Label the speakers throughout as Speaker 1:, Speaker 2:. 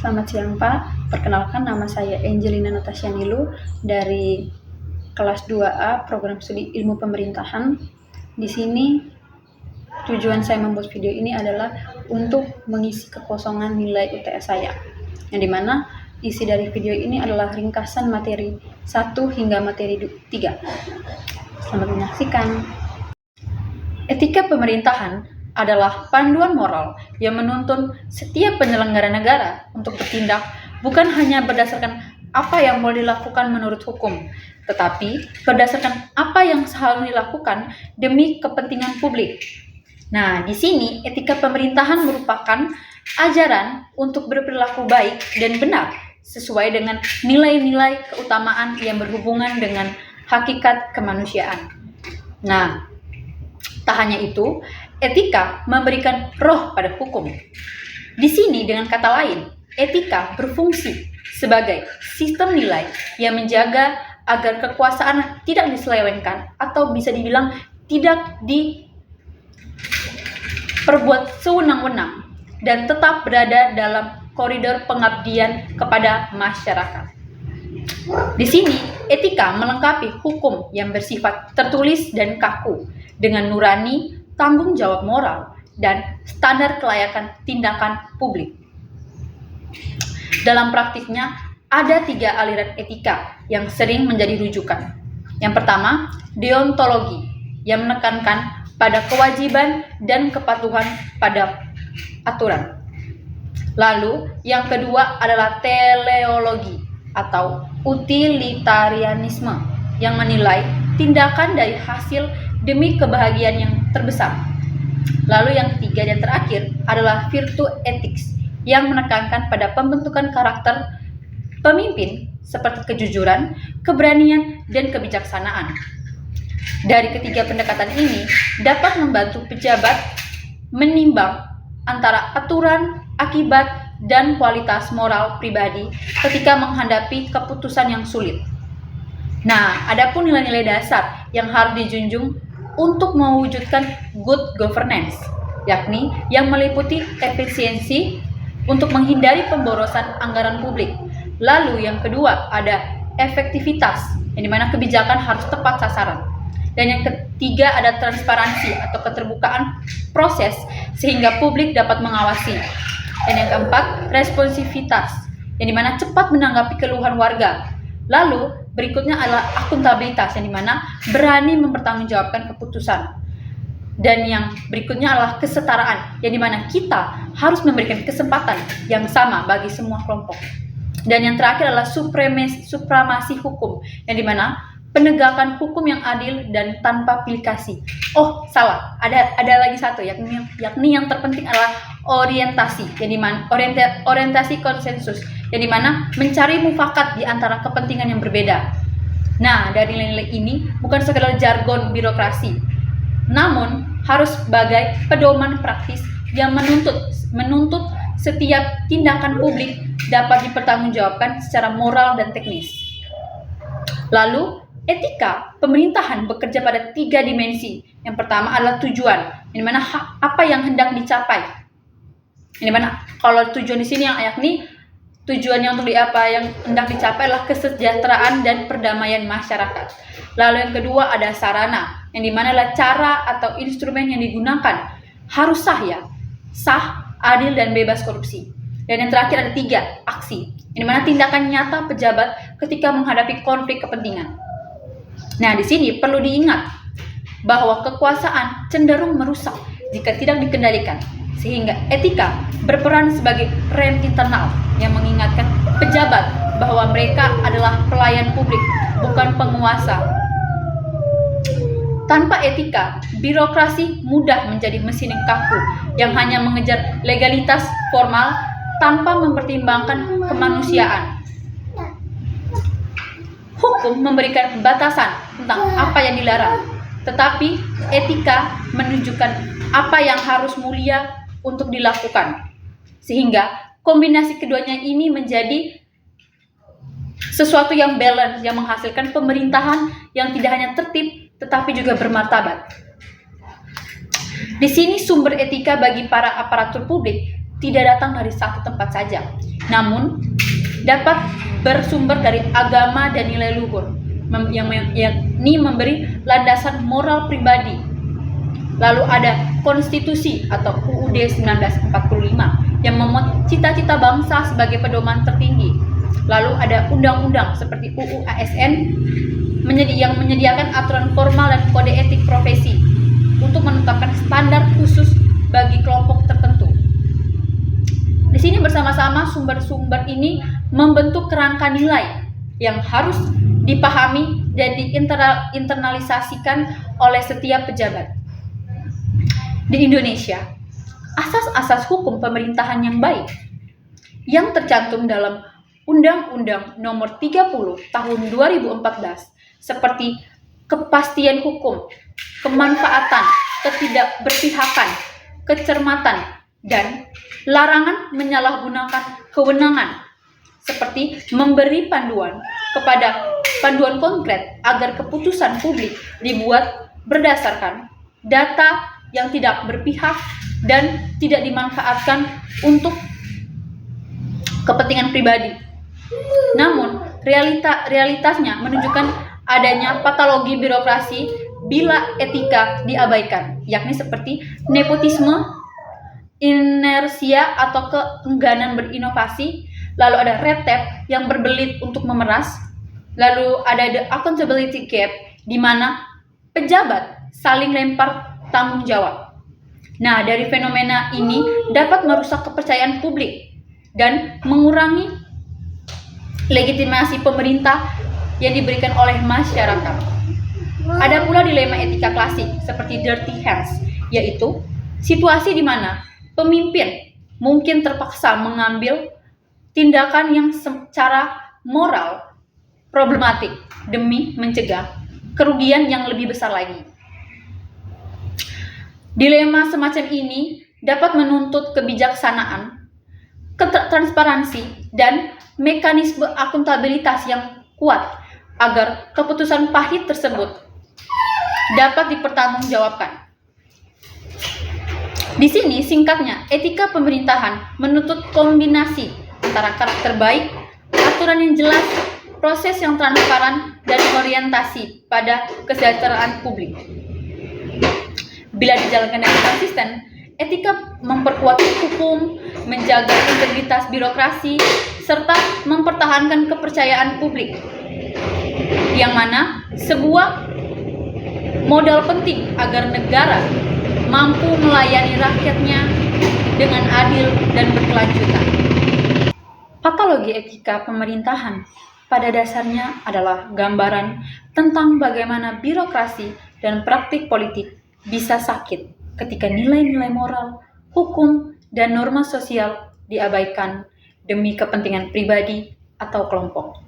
Speaker 1: Selamat siang Pak, perkenalkan nama saya Angelina Natasha Nilu dari kelas 2A Program Studi Ilmu Pemerintahan. Di sini tujuan saya membuat video ini adalah untuk mengisi kekosongan nilai UTS saya, yang dimana isi dari video ini adalah ringkasan materi 1 hingga materi 3. Selamat menyaksikan. Etika pemerintahan adalah panduan moral yang menuntun setiap penyelenggara negara untuk bertindak bukan hanya berdasarkan apa yang boleh dilakukan menurut hukum, tetapi berdasarkan apa yang seharusnya dilakukan demi kepentingan publik. Nah, di sini etika pemerintahan merupakan ajaran untuk berperilaku baik dan benar sesuai dengan nilai-nilai keutamaan yang berhubungan dengan hakikat kemanusiaan. Nah, tak hanya itu, etika memberikan roh pada hukum. Di sini dengan kata lain, etika berfungsi sebagai sistem nilai yang menjaga agar kekuasaan tidak diselewengkan atau bisa dibilang tidak diperbuat sewenang-wenang dan tetap berada dalam koridor pengabdian kepada masyarakat. Di sini, etika melengkapi hukum yang bersifat tertulis dan kaku dengan nurani, tanggung jawab moral, dan standar kelayakan tindakan publik. Dalam praktiknya, ada 3 aliran etika yang sering menjadi rujukan. Yang pertama, deontologi, yang menekankan pada kewajiban dan kepatuhan pada aturan. Lalu, yang kedua adalah teleologi atau utilitarianisme, yang menilai tindakan dari hasil demi kebahagiaan yang terbesar. Lalu yang ketiga dan terakhir adalah virtue ethics yang menekankan pada pembentukan karakter pemimpin seperti kejujuran, keberanian, dan kebijaksanaan. Dari ketiga pendekatan ini dapat membantu pejabat menimbang antara aturan, akibat, dan kualitas moral pribadi ketika menghadapi keputusan yang sulit. Nah, adapun nilai-nilai dasar yang harus dijunjung untuk mewujudkan good governance, yakni yang meliputi efisiensi untuk menghindari pemborosan anggaran publik. Lalu yang kedua ada efektivitas, yang dimana kebijakan harus tepat sasaran. Dan yang ketiga ada transparansi atau keterbukaan proses sehingga publik dapat mengawasi. Dan yang keempat responsivitas, yang dimana cepat menanggapi keluhan warga. Lalu berikutnya adalah akuntabilitas, yang dimana berani mempertanggungjawabkan keputusan. Dan yang berikutnya adalah kesetaraan, yang dimana kita harus memberikan kesempatan yang sama bagi semua kelompok. Dan yang terakhir adalah supremasi hukum, yang dimana penegakan hukum yang adil dan tanpa pilih kasih. Oh, salah. Ada lagi satu, yakni yang terpenting adalah orientasi, yang dimana orientasi konsensus, yang dimana mencari mufakat di antara kepentingan yang berbeda. Nah, dari nilai-nilai ini bukan sekedar jargon birokrasi, namun harus sebagai pedoman praktis yang menuntut setiap tindakan publik dapat dipertanggungjawabkan secara moral dan teknis. Lalu, etika pemerintahan bekerja pada 3 dimensi. Yang pertama adalah tujuan, yang dimana apa yang hendak dicapai. Yang dimana kalau tujuan di sini yang yakni tujuannya untuk apa yang hendak dicapai adalah kesejahteraan dan perdamaian masyarakat. Lalu yang kedua ada sarana, yang dimana adalah cara atau instrumen yang digunakan harus sah, adil dan bebas korupsi. Dan yang terakhir ada 3, aksi, yang dimana tindakan nyata pejabat ketika menghadapi konflik kepentingan. Nah, di sini perlu diingat bahwa kekuasaan cenderung merusak jika tidak dikendalikan, sehingga etika berperan sebagai rem internal yang mengingatkan pejabat bahwa mereka adalah pelayan publik, bukan penguasa. Tanpa etika, birokrasi mudah menjadi mesin yang kaku yang hanya mengejar legalitas formal tanpa mempertimbangkan kemanusiaan. Hukum memberikan batasan tentang apa yang dilarang, tetapi etika menunjukkan apa yang harus mulia untuk dilakukan. Sehingga kombinasi keduanya ini menjadi sesuatu yang balance, yang menghasilkan pemerintahan yang tidak hanya tertib, tetapi juga bermartabat. Di sini sumber etika bagi para aparatur publik tidak datang dari satu tempat saja. namun dapat bersumber dari agama dan nilai luhur, yakni memberi landasan moral pribadi. Lalu ada konstitusi atau UUD 1945 yang memuat cita-cita bangsa sebagai pedoman tertinggi. Lalu ada undang-undang seperti UU ASN yang menyediakan aturan formal dan kode etik profesi untuk menetapkan standar khusus bagi kelompok tertentu. Di sini bersama-sama sumber-sumber ini membentuk kerangka nilai yang harus dipahami dan diinternalisasikan oleh setiap pejabat. Di Indonesia, asas-asas hukum pemerintahan yang baik yang tercantum dalam Undang-Undang Nomor 30 Tahun 2014 seperti kepastian hukum, kemanfaatan, ketidakberpihakan, kecermatan, dan larangan menyalahgunakan kewenangan seperti memberi panduan konkret agar keputusan publik dibuat berdasarkan data yang tidak berpihak dan tidak dimanfaatkan untuk kepentingan pribadi. Namun, realitasnya menunjukkan adanya patologi birokrasi bila etika diabaikan, yakni seperti nepotisme, inersia atau keengganan berinovasi, lalu ada red tape yang berbelit untuk memeras, lalu ada the accountability gap di mana pejabat saling lempar tanggung jawab. Nah, dari fenomena ini dapat merusak kepercayaan publik dan mengurangi legitimasi pemerintah yang diberikan oleh masyarakat. Ada pula dilema etika klasik seperti dirty hands, yaitu situasi di mana pemimpin mungkin terpaksa mengambil tindakan yang secara moral problematik demi mencegah kerugian yang lebih besar lagi. Dilema semacam ini dapat menuntut kebijaksanaan, transparansi, dan mekanisme akuntabilitas yang kuat agar keputusan pahit tersebut dapat dipertanggungjawabkan. Di sini singkatnya, etika pemerintahan menuntut kombinasi antara karakter baik, aturan yang jelas, proses yang transparan, dan orientasi pada kesejahteraan publik. Bila dijalankan dengan konsisten, etika memperkuat hukum, menjaga integritas birokrasi, serta mempertahankan kepercayaan publik, yang mana sebuah modal penting agar negara mampu melayani rakyatnya dengan adil dan berkelanjutan. Patologi etika pemerintahan pada dasarnya adalah gambaran tentang bagaimana birokrasi dan praktik politik bisa sakit ketika nilai-nilai moral, hukum, dan norma sosial diabaikan demi kepentingan pribadi atau kelompok.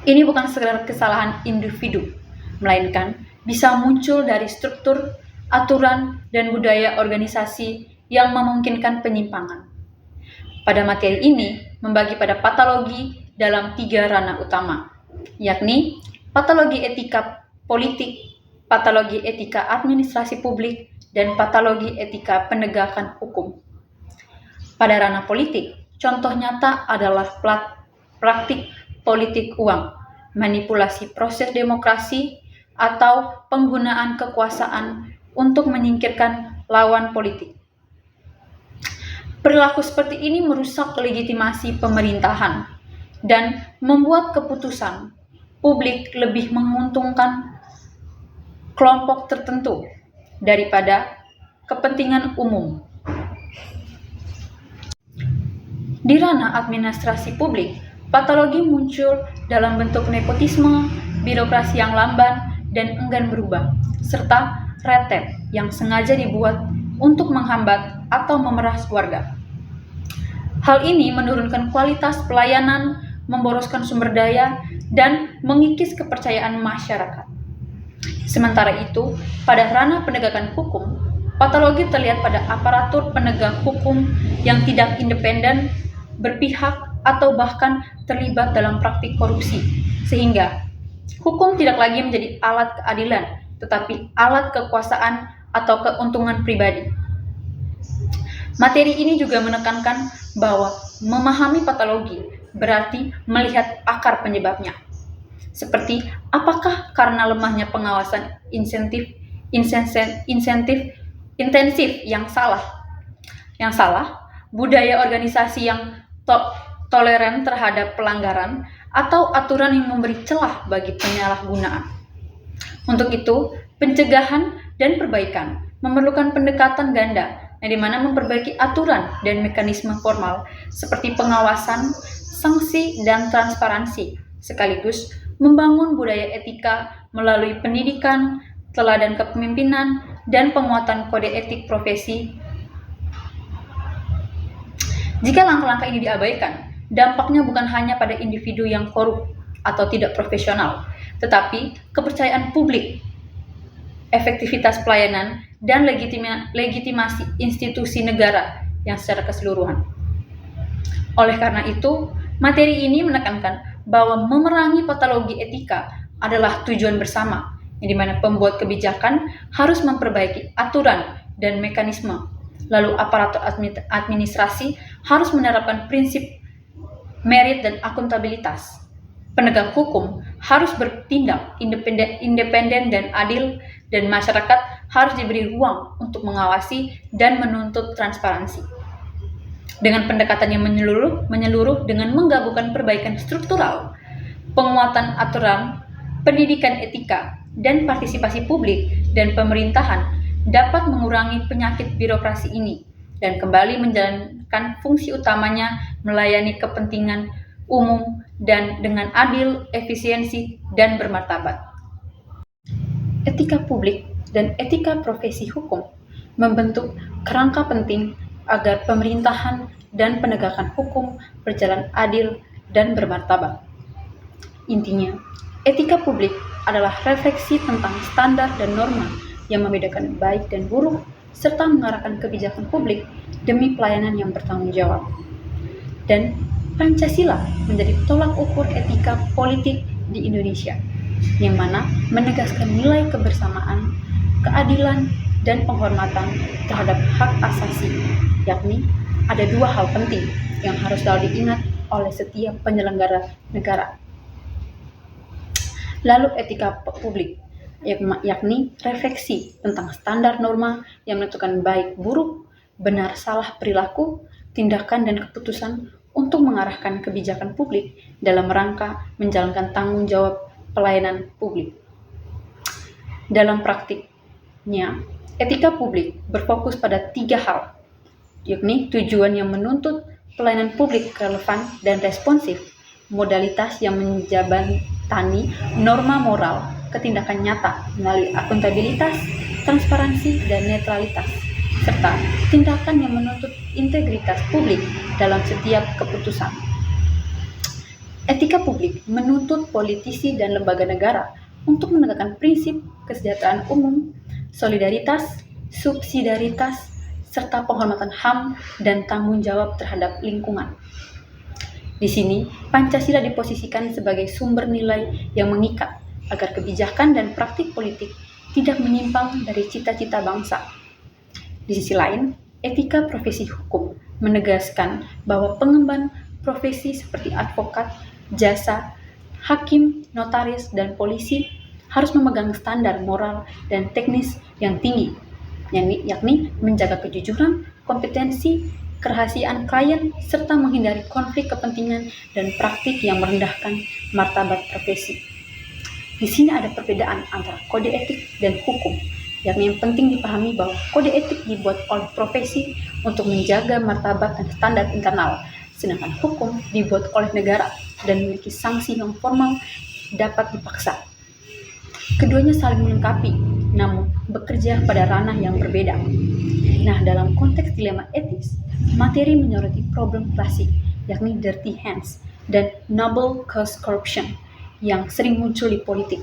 Speaker 1: Ini bukan sekedar kesalahan individu, melainkan bisa muncul dari struktur, aturan, dan budaya organisasi yang memungkinkan penyimpangan. Pada materi ini membagi pada patologi dalam 3 ranah utama, yakni patologi etika politik, patologi etika administrasi publik, dan patologi etika penegakan hukum. Pada ranah politik, contoh nyata adalah praktik politik uang, manipulasi proses demokrasi, atau penggunaan kekuasaan untuk menyingkirkan lawan politik. Perilaku seperti ini merusak legitimasi pemerintahan dan membuat keputusan publik lebih menguntungkan kelompok tertentu daripada kepentingan umum. Di ranah administrasi publik, patologi muncul dalam bentuk nepotisme, birokrasi yang lamban dan enggan berubah, serta red tape yang sengaja dibuat untuk menghambat atau memeras warga. Hal ini menurunkan kualitas pelayanan, memboroskan sumber daya, dan mengikis kepercayaan masyarakat. Sementara itu, pada ranah penegakan hukum, patologi terlihat pada aparatur penegak hukum yang tidak independen, berpihak, atau bahkan terlibat dalam praktik korupsi, sehingga hukum tidak lagi menjadi alat keadilan, tetapi alat kekuasaan atau keuntungan pribadi. Materi ini juga menekankan bahwa memahami patologi berarti melihat akar penyebabnya. Seperti apakah karena lemahnya pengawasan intensif yang salah, budaya organisasi yang toleran terhadap pelanggaran, atau aturan yang memberi celah bagi penyalahgunaan. Untuk itu, pencegahan dan perbaikan memerlukan pendekatan ganda, yang dimana memperbaiki aturan dan mekanisme formal seperti pengawasan, sanksi, dan transparansi, sekaligus membangun budaya etika melalui pendidikan, teladan kepemimpinan, dan penguatan kode etik profesi. Jika langkah-langkah ini diabaikan, dampaknya bukan hanya pada individu yang korup atau tidak profesional, tetapi kepercayaan publik, efektivitas pelayanan, dan legitimasi institusi negara yang secara keseluruhan. Oleh karena itu, materi ini menekankan bahwa memerangi patologi etika adalah tujuan bersama, yang dimana pembuat kebijakan harus memperbaiki aturan dan mekanisme, lalu aparatur administrasi harus menerapkan prinsip merit dan akuntabilitas. Penegak hukum harus bertindak independen dan adil, dan masyarakat harus diberi ruang untuk mengawasi dan menuntut transparansi. Dengan pendekatan yang menyeluruh dengan menggabungkan perbaikan struktural, penguatan aturan, pendidikan etika, dan partisipasi publik dan pemerintahan dapat mengurangi penyakit birokrasi ini dan kembali menjalankan fungsi utamanya melayani kepentingan umum dan dengan adil, efisiensi, dan bermartabat. Etika publik dan etika profesi hukum membentuk kerangka penting agar pemerintahan dan penegakan hukum berjalan adil dan bermartabat. Intinya, etika publik adalah refleksi tentang standar dan norma yang membedakan baik dan buruk, serta mengarahkan kebijakan publik demi pelayanan yang bertanggung jawab. Dan Pancasila menjadi tolak ukur etika politik di Indonesia, yang mana menegaskan nilai kebersamaan, keadilan, dan penghormatan terhadap hak asasi, yakni ada dua hal penting yang harus selalu diingat oleh setiap penyelenggara negara. Lalu etika publik, yakni refleksi tentang standar norma yang menentukan baik buruk, benar salah perilaku, tindakan dan keputusan untuk mengarahkan kebijakan publik dalam rangka menjalankan tanggung jawab pelayanan publik. Dalam praktiknya, etika publik berfokus pada 3 hal, yakni tujuan yang menuntut pelayanan publik relevan dan responsif, modalitas yang menjembatani norma moral, ketindakan nyata melalui akuntabilitas, transparansi, dan netralitas, serta tindakan yang menuntut integritas publik dalam setiap keputusan. Etika publik menuntut politisi dan lembaga negara untuk menegakkan prinsip kesejahteraan umum, solidaritas, subsidiaritas, serta penghormatan HAM dan tanggung jawab terhadap lingkungan. Di sini, Pancasila diposisikan sebagai sumber nilai yang mengikat agar kebijakan dan praktik politik tidak menyimpang dari cita-cita bangsa. Di sisi lain, etika profesi hukum menegaskan bahwa pengemban profesi seperti advokat, jasa, hakim, notaris, dan polisi harus memegang standar moral dan teknis yang tinggi, yakni menjaga kejujuran, kompetensi, kerahasiaan klien, serta menghindari konflik kepentingan dan praktik yang merendahkan martabat profesi. Di sini ada perbedaan antara kode etik dan hukum, yakni yang penting dipahami bahwa kode etik dibuat oleh profesi untuk menjaga martabat dan standar internal, sedangkan hukum dibuat oleh negara dan memiliki sanksi yang formal dapat dipaksa. Keduanya saling melengkapi, namun bekerja pada ranah yang berbeda. Nah, dalam konteks dilema etis, materi menyoroti problem klasik, yakni dirty hands dan noble cause corruption yang sering muncul di politik,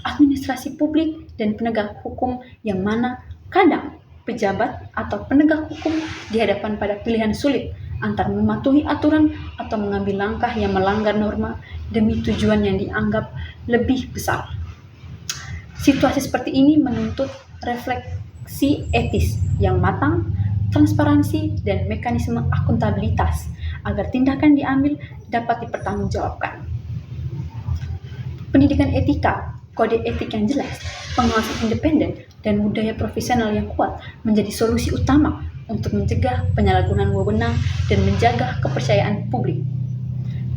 Speaker 1: administrasi publik, dan penegak hukum, yang mana kadang pejabat atau penegak hukum dihadapkan pada pilihan sulit antara mematuhi aturan atau mengambil langkah yang melanggar norma demi tujuan yang dianggap lebih besar. Situasi seperti ini menuntut refleksi etis yang matang, transparansi, dan mekanisme akuntabilitas agar tindakan diambil dapat dipertanggungjawabkan. Pendidikan etika, kode etik yang jelas, pengawasan independen, dan budaya profesional yang kuat menjadi solusi utama untuk mencegah penyalahgunaan wewenang dan menjaga kepercayaan publik.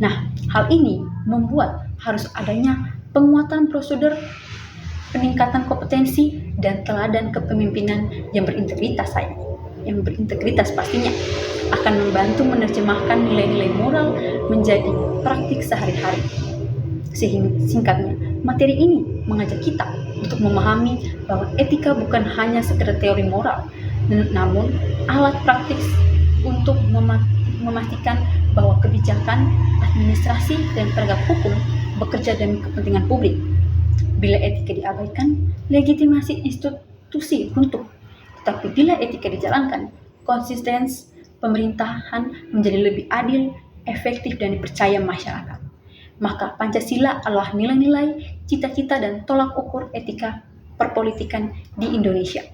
Speaker 1: Nah, hal ini membuat harus adanya penguatan prosedur, peningkatan kompetensi, dan teladan kepemimpinan yang berintegritas pastinya akan membantu menerjemahkan nilai-nilai moral menjadi praktik sehari-hari. Singkatnya, materi ini mengajak kita untuk memahami bahwa etika bukan hanya sekedar teori moral, namun alat praktik untuk memastikan bahwa kebijakan, administrasi, dan penegak hukum bekerja demi kepentingan publik. Bila etika diabaikan, legitimasi institusi runtuh. Tetapi bila etika dijalankan, konsistensi pemerintahan menjadi lebih adil, efektif, dan dipercaya masyarakat. Maka Pancasila adalah nilai-nilai, cita-cita, dan tolak ukur etika perpolitikan di Indonesia.